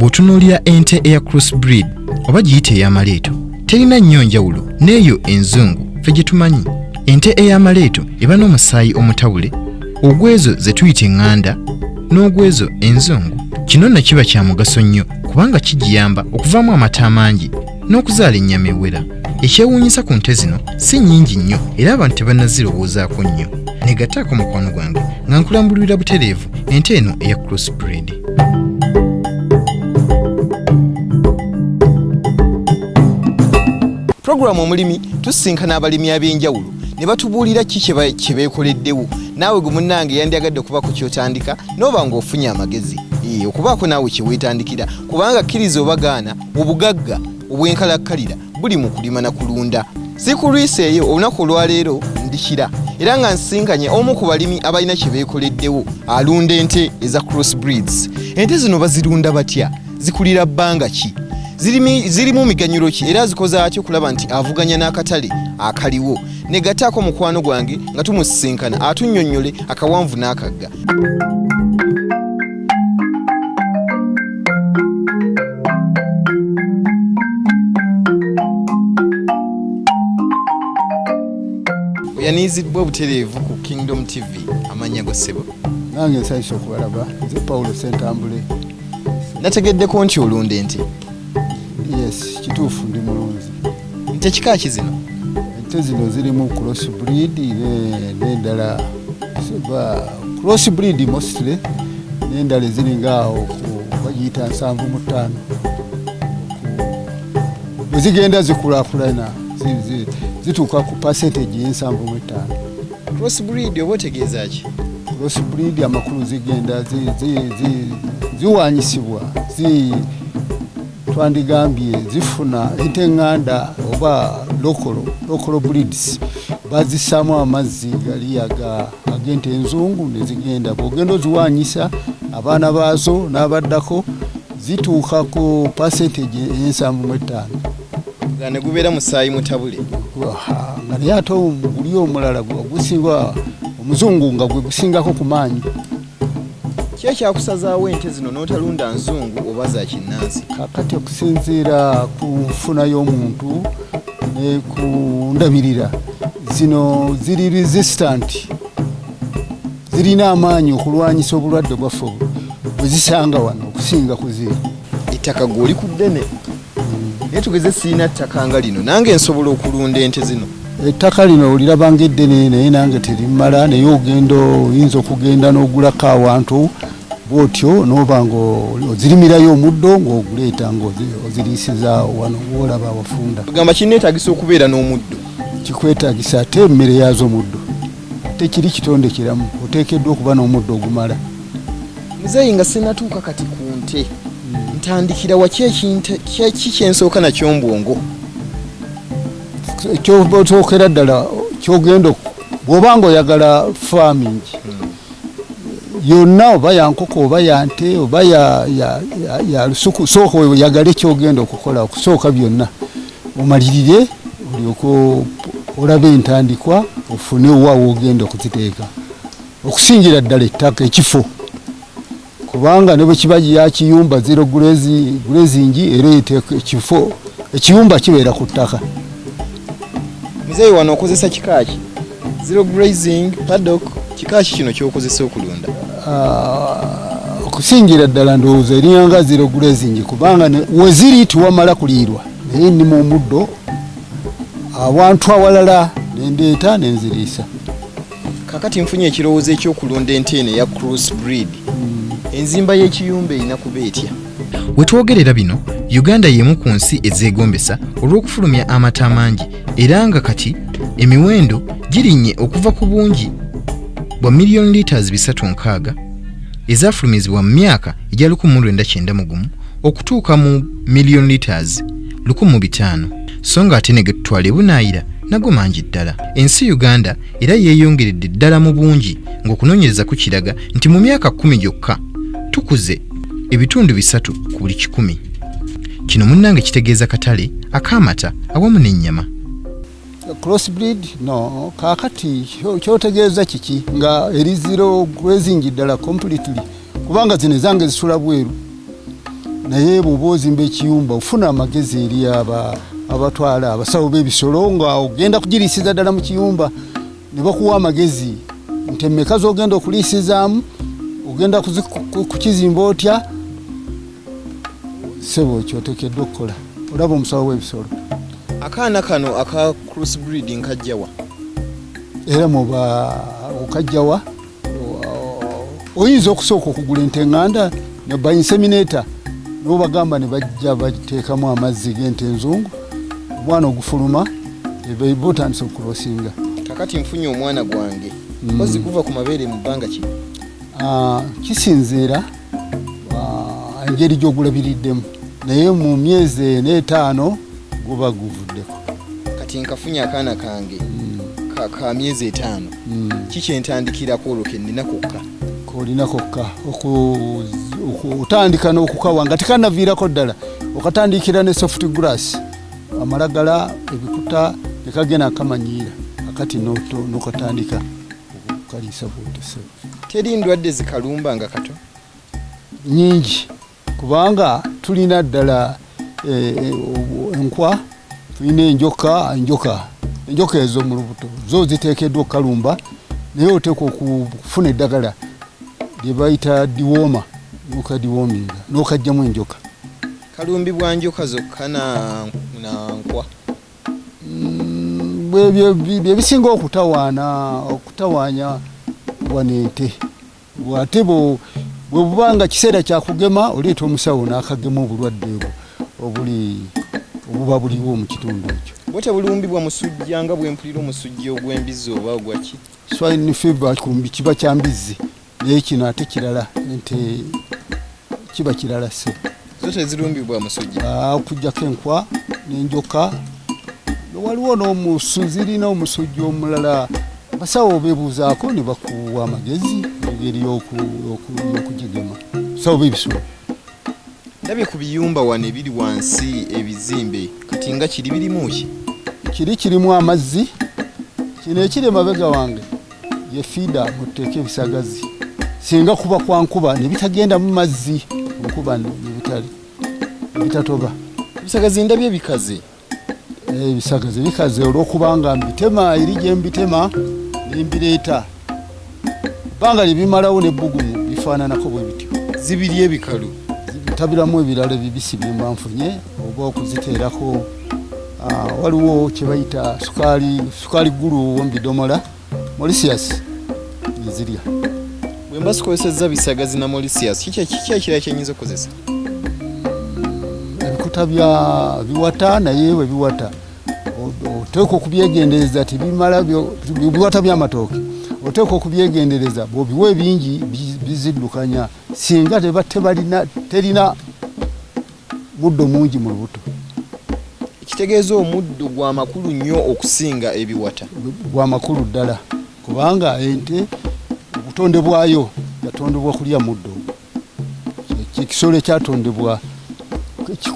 Bw'otunuulira ente eya crossbreed oba giyite ey'amaleeto terina nnyo njawulo n'eyo enzungu ffe gye tumanyi. Ente ey'amaleeto eba n'omusaayi omutawule ogw'ezo ze tuyita eŋŋanda n'ogw'ezo enzungu. Kino nno kiba kya mugaso nnyo kubanga kigiyamba okuvaamu amata amangi n'okuzaala ennyama ewera. Ekyewuunyisa ku nte zino si nnyingi nnyo era abantu tebannazirowoozaako nnyo. Negattaako mukwano gwange nga nkulambulira butereevu ente eno eya crossbreed. Programu omulimi tusisinkana abalimi ab'enjawulo ne batubuulira ki kye beekoleddewo. Naawe gwe munnange yandyagadde okubaako ky'otandika n'oba ng'ofunye amagezi okubaako naawe kye weetandikira, kubanga kkiriza obagaana obugagga obw'enkalakkalira buli mu kulima na kulunda. Sikulwiseeyo olunaku olwaleero ndikira era nga nsisinkanye omu ku balimi abalina kye beekoleddewo alunda ente eza crossbreeds. Ente zino bazirunda batya? Zikulira bbanga ki? Zirimu miganyulo ki era zikoze atya okulaba nti avuganya n'akatale akaliwo? Negattaako mukwano gwange nga tumusisinkana atunnyonnyole akawanvu n'akagga. Oyaniiziddwa obutereevu ku Kingdom TV. Amannya go ssebo? Nange nsanyusa okubalaba. Nze Paulo Sentambule. Nategeddeko nti olunda ente? Yes, kituufu ndi mulunzi. Nte kika ki zino? Ente zino zirimu crossbreed n'endala crossbreed mostly n'endala eziringa awo bagiyita 75. Bwe zigenda zikulaakulana zituuka ku percentage y'e75. Crossbreed oba otegeeza ki? Crossbreed amakulu zigenda ziwanyisibwa twandigambye zifuna ente ŋŋanda oba local breeds bazissamu amazzi gali ag'ente enzungu ne zigenda. Bw'ogenda oziwanyisa abaana baazo n'abaddako zituuka ku percentage y'e75. Ne gubeera musaayi mutabule nga naye ate guli omulala gusinga omuzungu nga gwe gusingako ku maanyi. Ki ekyakusazaawo ente zino n'otalunda nzungu oba za kinnansi? Kakati okusinziira ku nfuna y'omuntu ne ku ndabirira, zino ziri resistant, zirina amaanyi okulwanyisa obulwadde bwaffe bwe zisanga wano okusinga ku ziri. Ettaka gw'oli ku ddene naye tugeze siina ttaka nga lino nange nsobola okulunda ente zino. Ettaka lino olirabanga eddene naye nange terimala, naye oyinza okugenda n'ogulako awantu bw'otyo n'oba ng'ozirimirayo omuddo ng'oguleeta ng'oziriisiza wano ng'olaba awafunda. Tugamba kinneetaagisa okubeera n'omuddo? Kikwetaagisa ate emmere yaazo omuddo. Tekiri kitonde kiramu, oteekeddwa okuba n'omuddo ogumala. Muzeeyi nga sinnatuuka kati ku nte ntandikira waki ki kyensooka nakyo mbwongo? Ekyotookera ddala kyogenda bw'oba ng'oyagala farming yonna, oba ya nkoko oba ya nte oba ya lusuku, sooka oyagale kyogenda okukola. Okusooka byonna omalirire olyoke olabe entandikwa ofune wa wogenda okuziteeka, okusingira ddala ettaka ekifo, kubanga ne bwe kiba yakiyumba zero grazing ereeta ekifo ekiyumba kibeera ku ttaka. Muzeeyi wano okozesa kika ki? Zero grazing, paddock, kika ki kino ky'okozesa okulunda? Okusingira ddala ndowooza eringa zero grazing, kubanga we ziri tiwamala kuliirwa, naye nnima omuddo awantu awalala nendeeta nenziriisa. Kakati nfunye ekirowoozo ekyokulunda ente eno eya crossbreed. Enzimba y'ekiyumba erina kuba etya? We twogerera bino, Uganda y'emu ku nsi ezeegombesa olw'okufulumya amata amangi era nga kati emiwendo girinnye okuva ku bungi bwa miliyoni liters 360 ezaafulumizibwa mu myaka egya 1991 okutuuka mu miliyoni liters 1,500, so nga ate ne getutwala ebunaayira nago mangi ddala. Ensi Uganda era yeeyongeredde ddala mu bungi ng'okunoonyereza kukiraga nti mu myaka 10 gyokka tukuze ebitundu 3 ku buli 100. Kino munnange kitegeeza katale ak'amata awamu n'ennyama. Crossbreed no, kakati kyotegeeza kiki nga eri zero grazing ddala completely, kubanga zino zange zisula bweru naye bw'oba ozimba ekiyumba ofuna amagezi eri abatwala abasawo b'ebisolo nga ogenda kugiriisiza ddala mu kiyumba ne bakuwa amagezi nti emmeka z'ogenda okuliisizaamu ogenda kukizimba otya sebo kyoteekeddwa okukola olaba omusawo w'ebisolo. Akaana kano aka crossbreed nkajjawa era muba okajjawa oyinza okusooka okugula ente eŋŋanda ne bainseminator n'obagamba ne bajja bateekamu amazzi g'ente enzungu omwana ogufuluma eba otandise okulosinga. kakati nfunye omwana gwange kozi kuva ku mabeere mu bbanga ki? Kisinziira engeri gy'ogulabiriddemu naye mu myezi 4 5 guba guvuddeko. Kati nkafunye akaana kange ka myezi 5 kikyentandikirako olwo kennina kokka olina kokka otandika n'okukawa nga tekanaviirako ddala okatandikira ne soft grass amalagala ebikuta nekagenda akamanyiira akati n'okatandika okukaliisa bwotese. Teri ndwadde zikalumba nga kato nyingi kubanga tulina ddala enkwa tulina enjoka ezo mu lubuto zo ziteekeddwa okukalumba naye oteekwa okufuna eddagala lye bayita diwooma n'okadiwoominga n'okajjamu enjoka. Kalumbibwa njoka zokka na nkwa bye bisinga okutawaanya wanente ate bwe bubanga kiseera kyakugema oleeta omusawo n'akagema obulwadde obuba buliwo mu kitundu ekyo. bwe tebulumbibwa musujja nga bwe mpulira omusujja ogw'embizzi oba ogwaki? swine fever kiba kya mbizzi naye kino ate kirala ente kiba kirala se zo tezirumbibwa musujja okujjako enkwa n'enjoka waliwo zirina omusujja omulala basawo beebuuzaako ne bakuwa amagezi engeri y'okugigema sawo b'ebisolo. ndabye ku biyumba wano ebiri wansi ebizimbe kati nga kiri birimu ki? Kirimu amazzi kino ekiri emabega wange ye fiida muteeke ebisagazi singa kuba kwa nkuba ne bitagenda mu mazzi nkuba nebitatoba. Ebisagazi ndabye bikaze ebisagazi bikaze olw'okubanga mbitema eri gye mbitema nembireeta bbanga lyebimalawo nebbugumu bifaananako bwe bityo. Zibiri ebikalu tabiramu ebirala ebibisi bye mba nfunye oba okuziteerako waliwo kye bayita sukaali gulu wombidomola Mauritius nezirya. bwe mba sikozesezza bisagazi na Mauritius kiki ekirala kyenyinza okukozesa? ebikuta biwata naye bwe biwata oteeka okubyegendereza tebimala biwata by'amatooke oteeka okubyegendereza bw'obiwa ebingi biziddukanya singa terina muddo mungi mu lubuto. Ekitegeeza omuddo gwa makulu nnyo okusinga ebiwata. Gwa makulu ddala kubanga ente obutonde bwayo yatondebwa kulya muddo. Ekisolo ekyatondebwa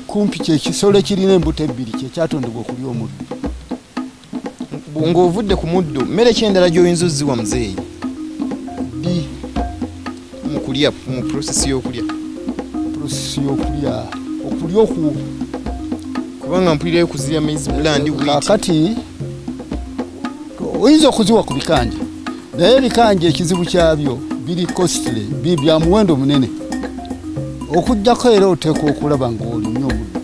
kumpi kyekisolo ekirina embuto ebbiri kyekyatondebwa okulya omuddo. Ng'ovudde ku muddo mmere kyendala gy'oyinza ozziwa muzeeyi mu kulya mu prosesi y'okulya kubanga mpulirayo kuzirya maize bland kakati oyinza okuziwa ku bikanja naye ebikanja ekizibu kyabyo biri costly bya muwendo munene okujjako era oteekwa okulaba ng'olinnyo omuddo.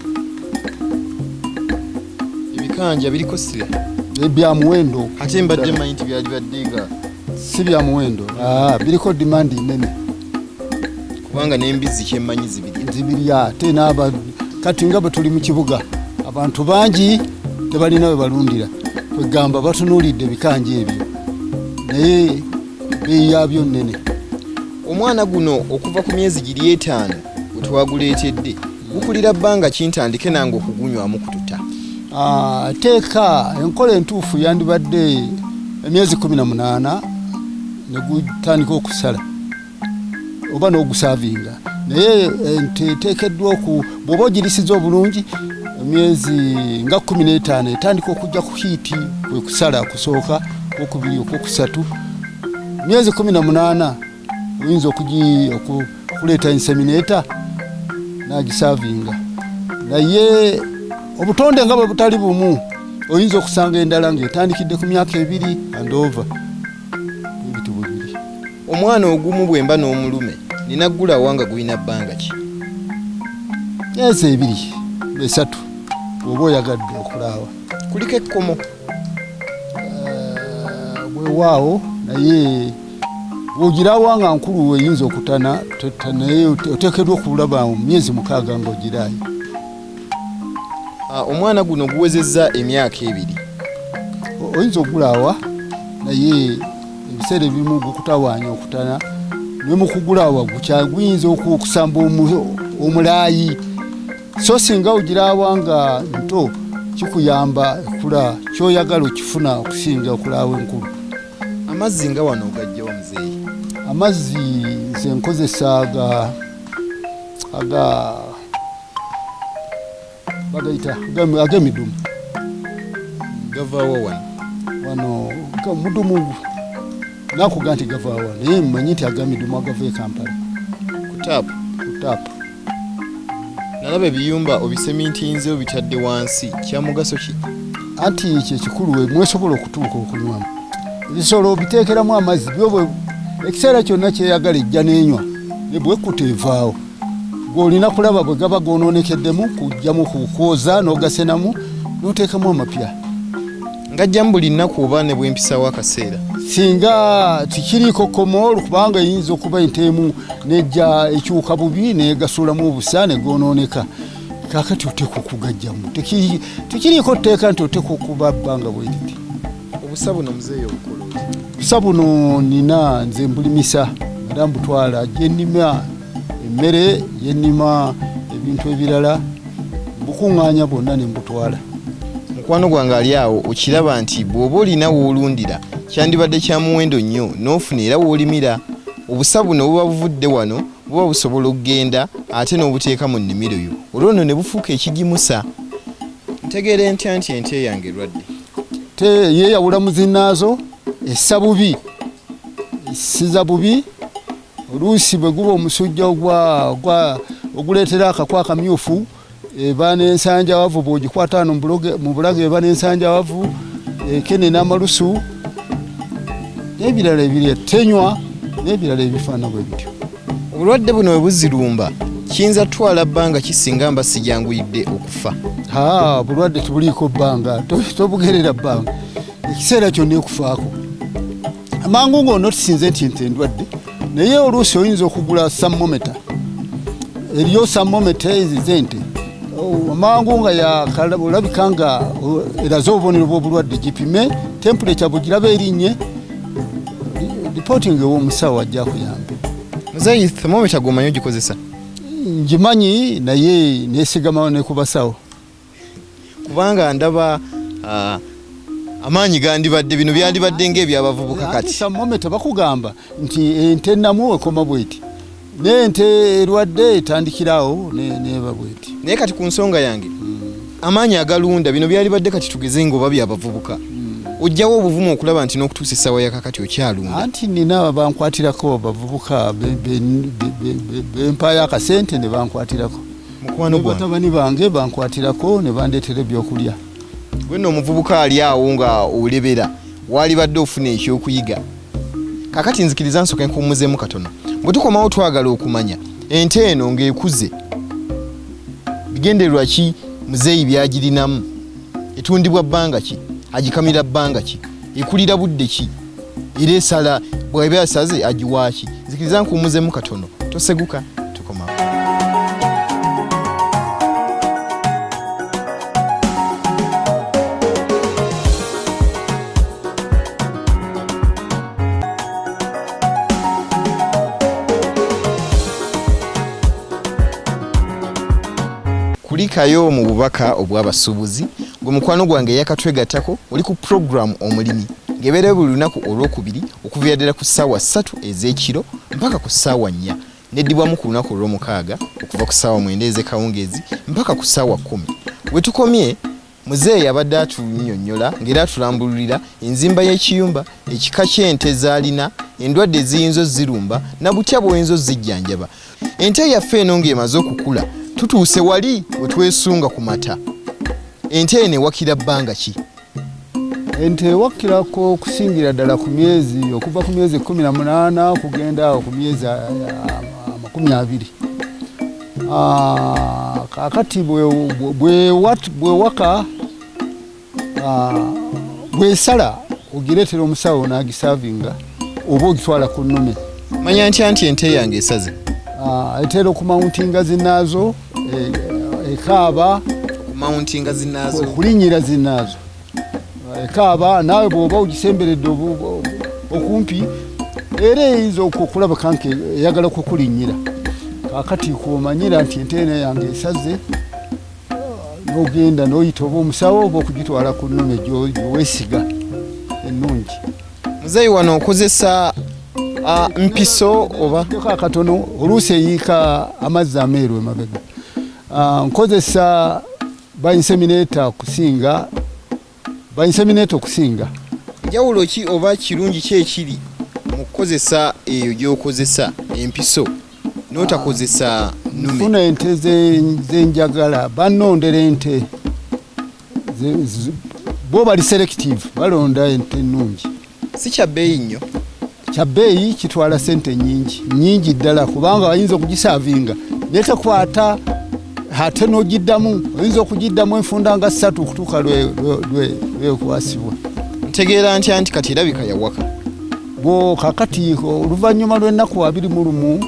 Ebikanja biri costly bya muwendo ate mbadde manyi nti byalibaddega si bya muwendo biriko demand nene kubanga n'embizzi kyemmanyi zibirya ate kati nga bwe tuli mu kibuga abantu bangi tebalina we balundira kwegamba batunuulidde ebikanja ebyo naye beeyi yabyo nnene. Omwana guno okuva ku myezi giri 5 bwe twaguleetedde gukulira bbanga kintandike nange okugunywamu kututa. Teeka enkola entuufu yandibadde emyezi 18 ne gutandika okusala oba n'ogusaavinga naye teekeddwa bw'oba ogirisiza obulungi emyezi nga 15 etandika okujja ku hiiti kwe kusala kusooka okubiri okwokusatu myezi 18 oyinza okuleeta inseminator n'agisavinga naye obutonde nga bwe butali bumu oyinza okusanga endala ng'etandikidde ku myaka 2 and over ebitubu bibiri. Omwana ogumu bwemba n'omulume nina ggulawo nga gulina bbanga ki? Myezi 2 3 oba oyagadde okulaawa. Kuliko ekkomo? Bwewaawo naye bw'ogiraawa nga nkulu weyinza okutana naye oteekeddwa okulaba mu myezi 6 ng'ogiraayo. Omwana guno guwezezza emyaka 2. Oyinza okugulaawa naye ebiseera ebimu gukutawaanya okutana ne mu kugulaawa gukyaguyinza okusamba omulaayi so singa ogiraawa nga nto kikuyamba ekula kyoyagala okifuna okusinga okulaawa enkulu. Amazzi nga wano ogajja wa muzeeyi? Amazzi nze nkozesa bagayita ag'emidumu. Gavaawa wano mudumu nakuga nti gavaawa naye mmanyi nti ag'emidumu agava e Kampala ku taapu. Nalaba ebiyumba obisemintinze obitadde wansi, kya mugaso ki? Anti ekyo ekikulu mwesobola okutuuka okunywamu. Ebisolo obiteekeramu amazzi byobe ekiseera kyonna kyeyagala ejja n'enywa ne bwekkuta evaawo. Gw'olina kulaba bwe gaba goononekeddemu kujjamu kukwoza n'ogasenamu n'oteekamu amapya. Ngajjamu buli nnaku oba ne bwempisaawo akaseera? Singa tikiriiko komoolu kubanga eyinza okuba entemu nejja ekyuka bubi negasuulamu obusa ne goonooneka. Kaakati oteeka okugajjamu. Tikiriiko tteeka nti oteeka okuba bbanga bwe liti. Obusa buno muzeeyi obukola? Obusa buno nina nze mbulimisa era mbutwala gyennima emmere yennima ebintu ebirala bukuŋŋaanya bwonna ne mbutwala. Mukwano gwange ali awo okiraba nti bw'oba olina w'olundira kyandibadde kya muwendo nnyo n'ofuna era w'olimira. Obusa buno buba buvudde wano buba busobola okugenda ate n'obuteeka mu nnimiro yo olwono ne bufuuka ekigimusa. Ntegeera ntya nti ente yange erwadde? Yeeyawula mu zinnaazo essa bubi essiza bubi oluusi bwe guba omusujja oguleetera akakwa akamyufu eba n'ensanjawavu bw'ogikwata wano mu bulago eba n'ensanjawavu ekene n'amalusu n'ebirala ebiri tenywa n'ebirala ebifaana bwe bityo. Obulwadde buno bwe buzirumba kiyinza twala bbanga kisinga mba sijanguyidde okufa? Bulwadde tebuliiko bbanga tobugerera bbanga ekiseera kyonna ekufaako. Amangu ng'onotisinze nti nte ndwadde naye oluusi oyinza okugula thermometer. Eriyo thermometer ezizente amangu nga olabika nga eraze obubonero bw'obulwadde gipime temperature bugiraba erinnye reporting ew'omusawo ajja kuyambe. Muzeeyi thermometer gwomanyi ogikozesa? Ngimanyi naye neesigama ne ku basawo kubanga ndaba amaanyi gandibadde bino byandibadde ng'ebyabavubuka kati. Thermometer bakugamba nti ente namu ekoma bweti n'ente erwadde etandikirawo neba bweti. Naye kati ku nsonga yange amaanyi agalunda bino byalibadde kati tugeze ng'oba byabavubuka ojjawo obuvumu okulaba nti n'okutuusa essaawa yakakati okyalunda. Anti nina bankwatirako bavubuka bempaayo akasente ne bankwatirako. Mukwano gwange batabani bange bankwatirako ne bandeetera ebyokulya. Gwe nno omuvubuka ali awo nga olebera walibadde ofuna ekyokuyiga. Kakati nzikiriza nsooka nkuwummuzeemu katono. Bwe tukomawo twagala okumanya ente eno ng'ekuze bigendererwa ki muzeeyi byagirinamu? Etundibwa bbanga ki? Agikamira bbanga ki? Ekulira budde ki? Era esala bw'eba yasaze agiwaaki? Nzikiriza nkuwummuzeemu katono toseguka tukomawo. Kulikayo mu bubaka obw'abasuubuzi gwe mukwano gwange yakatwegattako oli ku program omulimi ng'ebeera buli lunaku olwokubiri okuviira ddala ku ssaawa 3 ez'ekiro mpaka ku ssaawa 4 neddibwamu ku lunaku olw'omukaaga okuva ku ssaawa 9 ez'ekawungeezi mpaka ku ssaawa 10. We tukomye muzeeyi abadde atunnyonnyola ng'era atulambululira enzimba y'ekiyumba, ekika ky'ente z'alina, endwadde eziyinza ozirumba na butya bw'oyinza ozijjanjaba. Ente yaffe eno ng'emaze okukula tutuuse wali wetwesunga ku mata. Ente eno ewakira bbanga ki? Ente ewakirako okusingira ddala ku myezi okuva ku myezi 18 kugenda ku myezi 20. Kakati bwewaka bwesala ogireetera omusawo n'agisavinga oba ogitwala ku nnume. Manya nti ente yange esaze. Etera okumauntinga zinaazo ekaaba okumauntinga zinaazo okulinnyira zinaazo ekaaba naawe bw'oba ogisemberedde okumpi era eyinza okulaba kanke eyagala kukulinnyira. Kakati kuomanyira nti ente eno yange esaze n'ogenda n'oyita oba omusawo oba okugitwala ku nnume gyoweesiga ennungi. Muzeeyi wano okozesa mpiso oba akatono oluusi eyiika amazzi ameeru emabega. Nkozesa bainseminator okusinga. Njawulo ki oba kirungi ki ekiri mu kukozesa eyo gy'okozesa empiso n'otakozesa nnume? Nfuna ente zenjagala bannondera ente bo bali selective balonda ente nnungi. Si kya bbeeyi nnyo. Kya bbeeyi kitwala sente nnyingi ddala kubanga oyinza okugisaavinga netakwata ate n'ogiddamu oyinza okugiddamu enfunda nga 3 okutuuka lwekwasibwa. Ntegeera ntya nti kati erabika yawaka? Kakati oluvannyuma lw'ennaku 21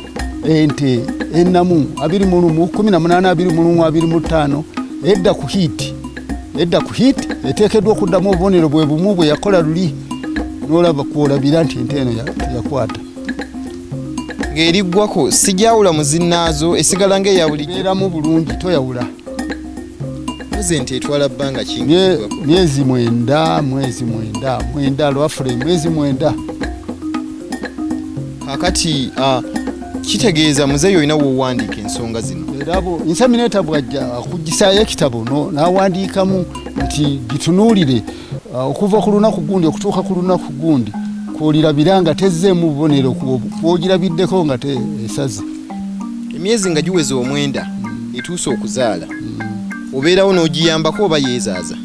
ente ennamu 21 18 21 25 edda ku hiiti eteekeddwa okuddamu obubonero bwe bumu bwe yakola luli n'olaba kwolabira nti ente eno yakwata. Ng'eriggwako sijawula mu zinnaazo esigala ng'eya bulijjo. Beeramu bulungi toyawula. Muze ente etwala bbanga ki? Myezi 9 lwafule myezi 9. Kakati kitegeeza muzeeyi olina w'owandiika ensonga zino. Era inseminator bw'ajja akugisaayo ekitabo n'awandiikamu nti gitunuulire okuva ku lunaku gundi okutuuka ku lunaku gundi kw'olirabira nga tezzeemu bubonero kw'ogirabiddeko nga esaze. Emyezi nga giweze 9 etuuse okuzaala obeerawo n'ogiyambako oba yeezaaza?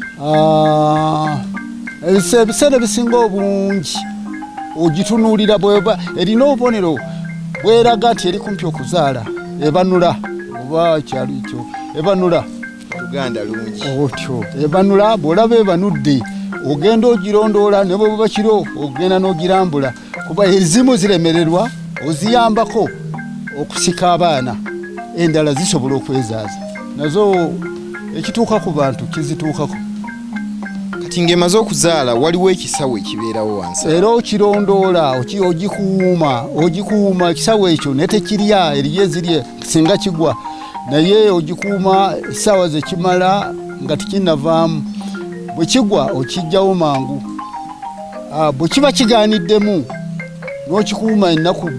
Ebiseera bisinga obungi ogitunuulira bweba erina obubonero bweraga nti eri kumpi okuzaala ebanula oba kyalo ekyo ebanula Luganda lungi otyo ebanula bw'olaba ebanudde ogenda ogirondoola ne bwe buba kiro ogenda n'ogirambula kuba ezimu ziremererwa oziyambako okusika abaana endala zisobola okwezaaza nazo ekituuka ku bantu kizituukako. Kati ng'emaze okuzaala waliwo ekisawo ekibeerawo wansi era okirondoola ogikuuma ekisawo ekyo ne tekirya eriyo ezirye singa kigwa naye ogikuuma essaawa zekimala nga tekinnavaamu bwe kigwa okijjawo mangu. Bwe kiba kigaaniddemu n'okikuuma ennaku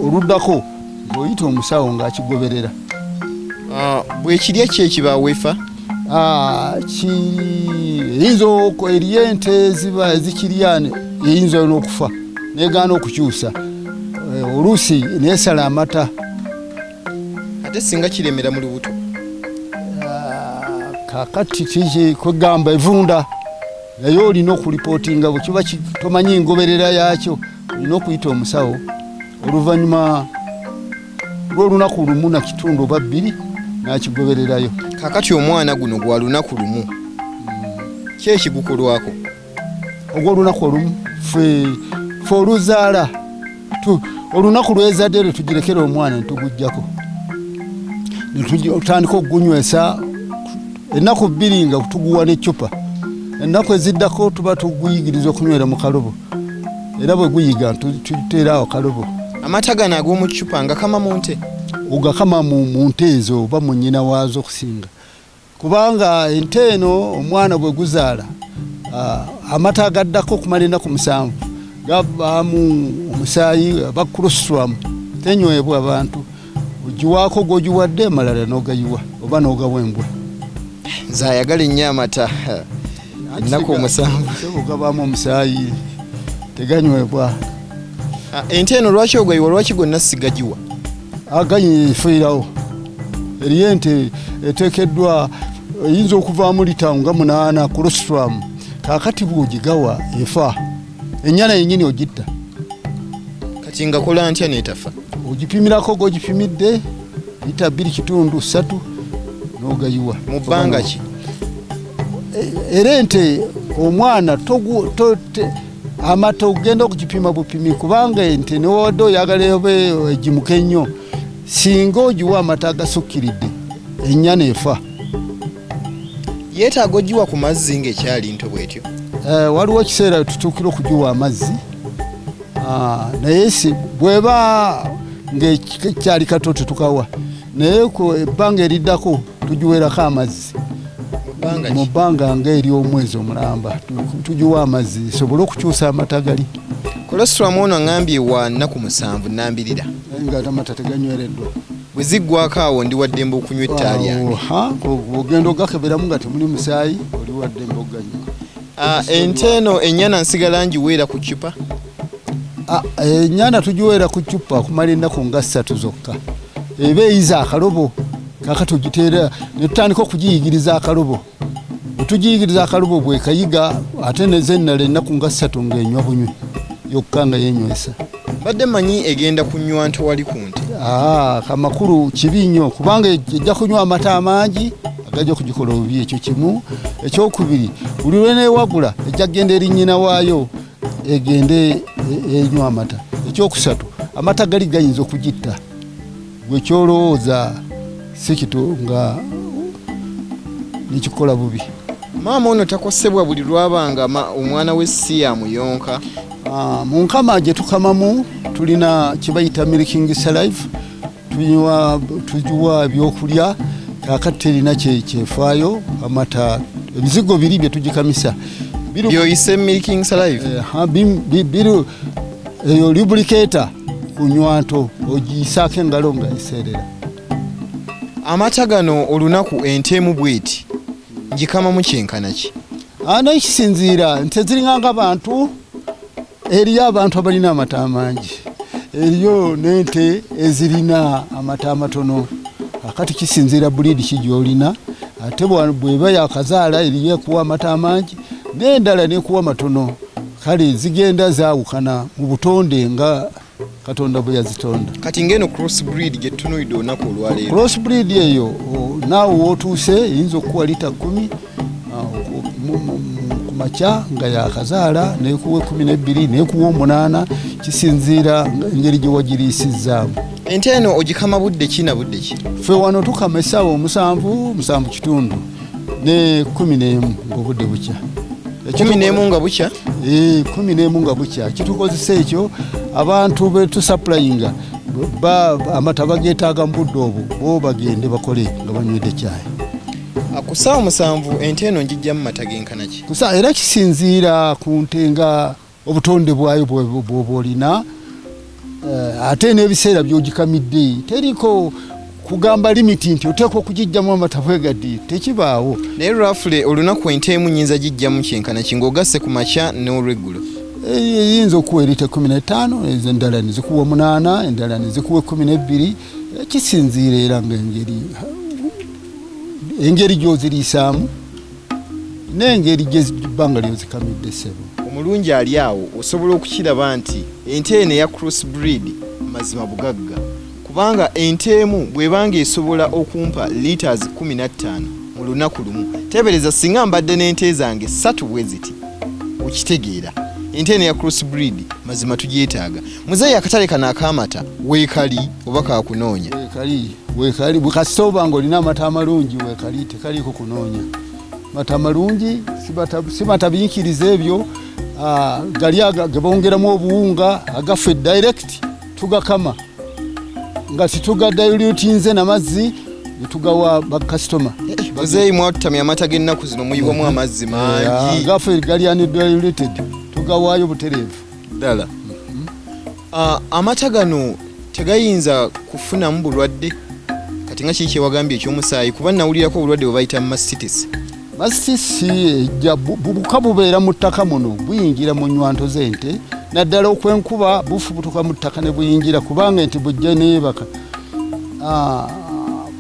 oluddako ng'oyita omusawo ng'akigoberera. Bwe kirya ki ekibaaweefa? Eyinza eriyo ente ziba ezikirya eyinza n'okufa negaana okukyusa oluusi neesala amata. Ate singa kiremera mu lubuto? Kakati kwegamba evunda naye olina okulipootinga bwe kiba tomanyi engoberera yaakyo olina okuyita omusawo oluvannyuma lw'olunaku lumu na kitundu oba 2 n'akigobererayo. Kakati omwana guno gwa lunaku lumu ki ekigukolwako? Ogw'olunaku olumu ffe oluzaala olunaku lwezadde lwe tugirekera omwana netugujjako netutandika okugunywesa ennaku 2 nga tuguwa n'eccupa. Ennaku eziddako tuba tuguyigiriza okunywera mu kalobo era bwe guyiga tuteera awo kalobo. Amata gano ag'omu ccupa nga kama mu nte? Ogakama mu nte ezo oba mu nnyina waazo okusinga kubanga ente eno omwana bwe guzaala amata agaddako okumala ennaku 7 gavaamu omusaayi aba colostrum tenywebwa abantu ogiwaako g'ogiwadde amalala n'ogayiwa oba n'ogawa embwa. Nze ayagala ennyo amata ennaku 7 gavaamu omusaayi teganywebwa. Ente eno lwaki ogayiwa lwaki gonna sigagiwa? Agayifiirawo eriyo ente eteekeddwa eyinza okuvaamu lita nga 8 colostrum kaakati bw'ogigawa efa ennyana yennyini ogitta kati nga kola ntya n'etafa ogipimirako g'ogipimidde lita 2.3 n'ogayiwa mu bbanga ki era ente omwana amata ogenda okugipima bupimi kubanga ente newadde oyagala ebe egimuka ennyo singa ogiwa amata agasukkiridde ennyana efa yeetaaga ogiwa ku mazzi ng'ekyali nto bwetyo waliwo ekiseera tutuukira okugiwa amazzi naye si bweba ng'ekyali kato tetukawa naye ku ebbanga eriddako tugiwerako amazzi mu bbanga ng'ery'omwezi omulamba tugiwa amazzi sobole okukyusa amata gali colostrum ono aŋambye wa nnaku 7 nambirira nga amata teganywereddwa bwe ziggwako awo ndi waddembe okunywa ettaali yange ogenda ogakeberamu nga temuli musaayi oli waddembe oganywa ente eno ennyana nsigala ngiweera ku ccupa ennyana tugiweera ku ccupa kumala ennaku nga 3 zokka eba eyiza akalobo kakati ogiteera ne tutandika okugiyigiriza akalobo bwetugiyigiriza akalobo bwekayiga ate nezennala ennaku nga 3 ng'enywa bunywi yokka nga yenywesa badde manyi egenda kunywa ntowali ku nte kamakulu kibi nnyo kubanga ejja kunywa amata amangi agajja okugikola obubi ekyo kimu ekyokubiri buli lweneewagula ejja kgenda eri nnyina waayo egende enywa amata ekyokusatu amata gali gayinza okugitta gwe kyolowooza si kito nga nikikola bubi maama ono takosebwa buli lwabanga omwana we si yamuyonka mu nkama gye tukamamu tulina kibayita milking salive tugiwa ebyokulya kakati terina kyefaayo amata ebizigo 2 bye tugikamisa byoyise milking salive eyo lubricator kunywa nto ogiyisaako engalo nga eseerera amata gano olunaku entemu bweti ngikamamu kyenkana ki naye kisinziira nte ziringanga bantu eriyo abantu abalina amata amangi eriyo n'ente ezirina amata amatono akati kisinziira buliidi kigyolina ate bweba yakazaala eriyo ekuwa amata amangi n'endala nekuwa matono kale zigenda zaawukana mu butonde nga katonda bwe yazitonda kati ngeno crossbreed gye tutunuulidde olunaku olwaleero crossbreed eyo naawe wootuuse eyinza okuwa lita 10 ku makya nga yakazaala nekuwa 12 nekuwa 8 kisinziira engeri gye wagiriisizzaamu ente eno ogikama budde ki na budde ki ffe wano tukama essaawa 7 kitundu ne 11 ng'obudde bukya 11 nga bukya 11 nga bukya kitukozesa ekyo abantu betusaplayinga amata bageetaaga mu budde obwo bo bagende bakole nga banywedde caayi ku ssaawa 7 ente eno njijjamu mata genkana ki era kisinziira ku nte nga obutonde bwayo bw'oba olina ate n'ebiseera by'ogikamidde teriko kugamba limiti nti oteekwa okugijjamu amata bwegaddi tekibaawo naye lwafule olunaku ente emu nyinza gijjamu kyenkana ki ng'ogasse ku makya n'olweggulo eyinza okuwa erita 15 endala nezikuwa 8 endala nezikuwa 12 kisinziira era engeri gy'oziriisaamu n'engeri gyebbanga lyozikamidde ssebo omulungi ali awo osobola okukiraba nti ente eno eya crossbreed mazima bugagga kubanga ente emu bw'ebanga esobola okumpa litres 15 mu lunaku lumu teebereza singa mbadde n'ente zange 3 bwe ziti okitegeera ente eno ya crossbreed mazima tugyetaaga muzeeyi akatale kano ak'amata weekali oba kakunoonya weekali bwekasita obanga olina amata amalungi weekali tekaliiko kunoonya mata malungi si mata biyinkiriza ebyo gali ge bongeramu obuwunga agaffe direct tugakama nga situgadayulutinze namazzi netugawa bakasitoma muzeeyi mwatutamya amata g'ennaku zino muyiwamu amazzi mangi agaffe gali andiluted tugawaayo butereevu ddala amata gano tegayinza kufunamu bulwadde kati nga kiki kyewagambye ekyomusaayi kuba nawulirako obulwadde bwe bayita mastitis bubuka bubeera mu ttaka muno buyingira mu nnywanto z'ente naddala okwenkuba bufubutuka mu ttaka ne buyingira kubanga enti bujja neebaka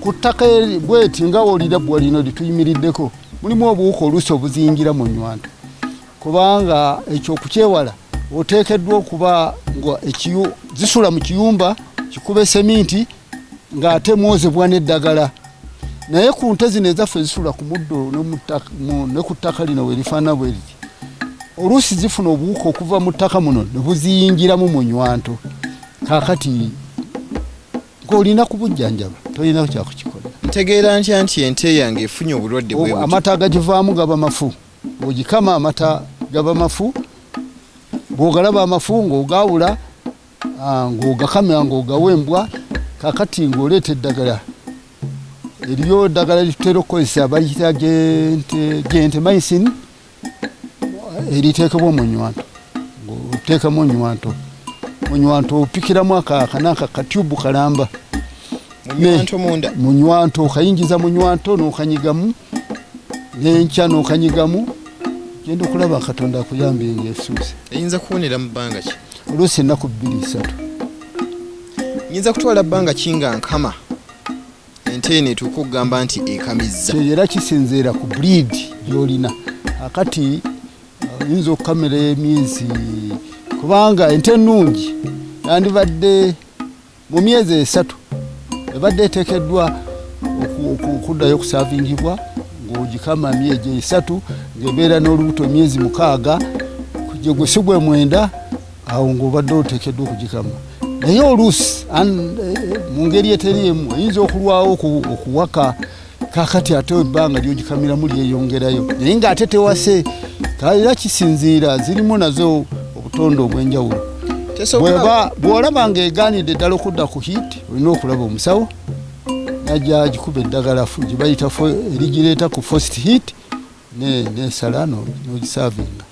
ku ku ttaka bweti nga wolira bwa lino lituyimiriddeko mulimu obuwuka oluusi obuzingira mu nnywanto kubanga ekyo okukyewala oteekeddwa okuba nga zisula mu kiyumba kikube seminti ng'ate mwozebwa n'eddagala naye ku nte zino ezaffe zisula ku muddo ne ku ttaka lino we lifaana bwe liti oluusi zifuna obuwuka okuva mu ttaka muno ne buziyingiramu mu nnywanto kaakati ng'olina kubujjanjaba tolina kyakukikola. Ntegeera ntya nti ente yange efunye obulwadde bwe buti? Amata agagivaamu gaba mafu. Bw'ogikama amata gaba mafu, bw'ogalaba amafu ng'ogaawula ng'ogakamya ng'ogawembwa kaakati ng'oleeta eddagala. Eriyo eddagala litutera okukozesa baliyita gentamicin eriteekebwa mu nnywanto. Ng'oteekamu nnywanto. Mu nnywanto opikiramu akanaaka katyubu kalamba. Mu nnywanto okayingiza mu nnywanto n'okanyigamu n'enkya n'okanyigamu genda okulaba Katonda akuyambye ng'esuuse. Eyinza kuwonera mu bbanga ki? Oluusi ennaku 2-3. Nyinza kutwala bbanga ki nga nkama ente eno etuuka okugamba nti ekamizza? Era kisinziira ku breed gy'olina. Akati oyinza okukamera emyezi kubanga ente ennungi yandibadde mu myezi 3 ebadde eteekeddwa okuddayo okusaavingibwa ng'ogikama myezi 3 ng'ebeera n'olubuto emyezi 6 kujja gwe si gwe 9 awo ng'obadde oteekeddwa okugikama. Naye oluusi mu ngeri eteri emu oyinza okulwawo okuwaka kaakati ate ebbanga ly'ogikamiramu lyeyongerayo naye ng'ate tewase era kisinziira zirimu nazo obutonde obw'enjawulo. Bw'olaba ng'egaanidde ddala okudda ku hiiti olina okulaba omusawo najja agikuba eddagala gye bayita erigireeta ku first heat n'esala n'ogisaavinga.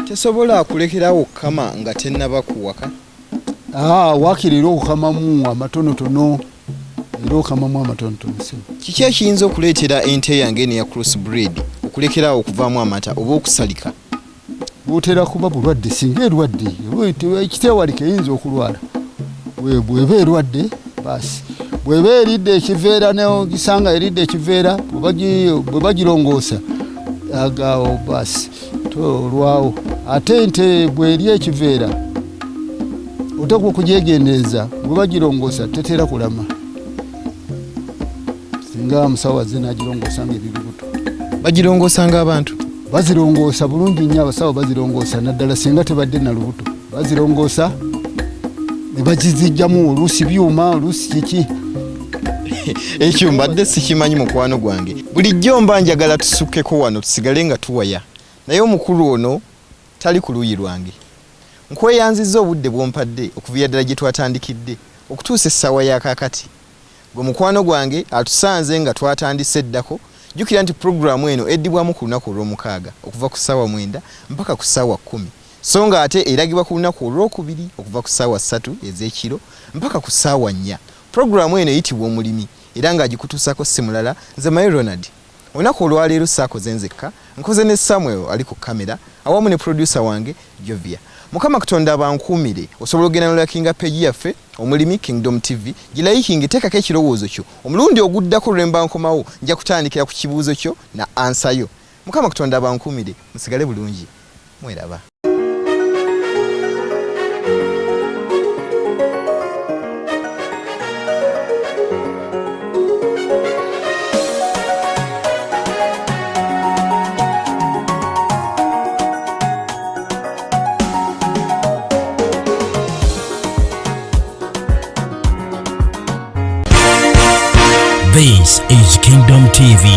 Tesobola kulekerawo okukama nga tennaba kuwaka? Waakiri era okukamamu amatonotono era okamamu amatonotono. Kiki ekiyinza okuleetera ente yange eno ya crossbreed okulekerawo okuvaamu amata oba okusalika? Bw'otera kuba bulwadde singa erwadde ekiteewalika eyinza okulwala bw'eba erwadde baasi bw'eba eridde ekiveera neogisanga eridde ekiveera bwe bagirongoosa agaawo baasi tolwawo. Ate ente bw'eri ekiveera oteekwa okugyegendereza bwe bagirongoosa tetera kulama singa musawo azze n'agirongoosa nga eri lubuto. Bagirongoosa ng'abantu? Bazirongoosa bulungi nnyo abasawo bazirongoosa naddala singa tebadde na lubuto bazirongoosa ne bagizijjamu oluusi byuma oluusi kiki. Ekyo mbadde sikimanyi mukwano gwange. Bulijjo mba njagala tusukkeko wano tusigale nga tuwaya naye omukulu ono tali ku luuyi lwange. Nkweyanzizza obudde bw'ompadde okuviira ddala gye twatandikidde okutuusa essaawa ya kaakati. Gwe mukwano gwange atusanze nga twatandise eddako. Jjukira nti puroguramu eno eddibwamu ku lunaku olw'omukaaga okuva ku ssaawa 9 mpaka ku ssaawa 10 so nga ate eragibwa ku lunaku olwokubiri okuva ku ssaawa 3 ez'ekiro mpaka ku ssaawa 4. Puroguramu eno eyitibwa Omulimi era ng'agikutuusako si mulala nze Mayi Ronald. Olunaku olwaleero saakoze nzekka nkoze ne Samuel ali ku kamera awamu ne producer wange Jovia. Mukama Katonda abankuumire osobola okugenda n'olakinga page yaffe Omulimi Kingdom TV gilayikinga teekako ekirowoozo kyo omulundi oguddako lwemba nkomawo nja kutandikira ku kibuuzo kyo na ansa yo. Mukama Katonda abankuumire musigale bulungi mweraba. This is Kingdom TV.